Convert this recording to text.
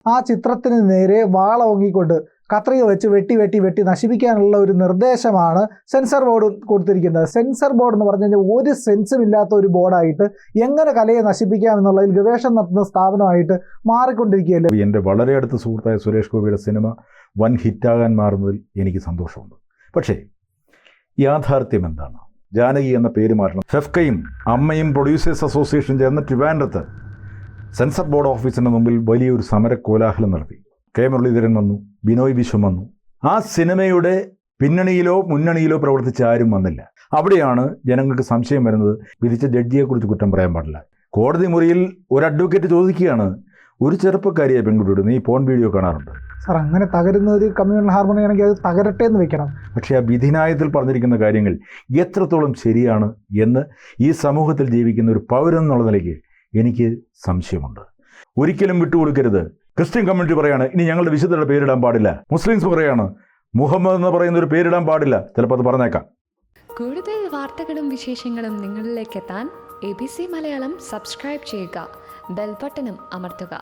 ആ ചിത്രത്തിന് നേരെ വാളോങ്ങിക്കൊണ്ട് കത്രിക വെച്ച് വെട്ടി നശിപ്പിക്കാനുള്ള ഒരു നിർദ്ദേശമാണ് സെൻസർ ബോർഡ് കൊടുത്തിരിക്കുന്നത്. സെൻസർ ബോർഡ് എന്ന് പറഞ്ഞു കഴിഞ്ഞാൽ ഒരു സെൻസും ഇല്ലാത്ത ഒരു ബോർഡായിട്ട് എങ്ങനെ കലയെ നശിപ്പിക്കാം എന്നുള്ളതിൽ ഗവേഷണം നടത്തുന്ന സ്ഥാപനമായിട്ട് മാറിക്കൊണ്ടിരിക്കുകയല്ലേ. എൻ്റെ വളരെ അടുത്ത സുഹൃത്തായ സുരേഷ് ഗോപിയുടെ സിനിമ വൻ ഹിറ്റാകാൻ മാറുന്നതിൽ എനിക്ക് സന്തോഷമുണ്ട്. പക്ഷേ യാഥാർത്ഥ്യം എന്താണ്? ജാനകി എന്ന പേര് മാറ്റണം. ഫെഫ്കയും അമ്മയും പ്രൊഡ്യൂസേഴ്സ് അസോസിയേഷൻ ചേർന്ന് ട്രിവാൻഡ്രത്ത് സെൻസർ ബോർഡ് ഓഫീസിന് മുമ്പിൽ വലിയൊരു സമര കോലാഹലം നടത്തി. കെ മുരളീധരൻ വന്നു, ബിനോയ് വിശ്വം വന്നു. ആ സിനിമയുടെ പിന്നണിയിലോ മുന്നണിയിലോ പ്രവർത്തിച്ച ആരും വന്നില്ല. അവിടെയാണ് ജനങ്ങൾക്ക് സംശയം വരുന്നത്. വിധിച്ച ജഡ്ജിയെക്കുറിച്ച് കുറ്റം പറയാൻ പാടില്ല. കോടതി മുറിയിൽ ഒരു അഡ്വക്കേറ്റ് ചോദിക്കുകയാണ്, ഒരു ചെറുപ്പക്കാരിയായ പെൺകുട്ടിയോട് നീ പോൺ വീഡിയോ കാണാറുണ്ട്? സാർ, അങ്ങനെ തകരുന്ന ഒരു കമ്മ്യൂണൽ ഹാർമണി ആണെങ്കിൽ അത് തകരട്ടെ എന്ന് വെക്കണം. പക്ഷേ ആ വിധിന്യായത്തിൽ പറഞ്ഞിരിക്കുന്ന കാര്യങ്ങൾ എത്രത്തോളം ശരിയാണ് എന്ന് ഈ സമൂഹത്തിൽ ജീവിക്കുന്ന ഒരു പൗരൻ എന്നുള്ള നിലയ്ക്ക് എനിക്ക് സംശയമുണ്ട്. ഒരിക്കലും വിട്ടുകൊടുക്കരുത്. ക്രിസ്ത്യൻ കമ്മ്യൂണിറ്റി പറയാണ് ഇനി ഞങ്ങളുടെ വിശുദ്ധരുടെ പേരിടാൻ പാടില്ല. മുസ്ലിംസ് പറയാണ് മുഹമ്മദ് എന്ന് പറയുന്ന ഒരു പേരിടാൻ പാടില്ല. ചിലപ്പോൾ അത് പറഞ്ഞേക്കാം. കൂടുതൽ വാർത്തകളും വിശേഷങ്ങളും നിങ്ങളിലേക്ക് എത്താൻ ABC മലയാളം സബ്സ്ക്രൈബ് ചെയ്യുക, ബെൽ ബട്ടണും അമർത്തുക.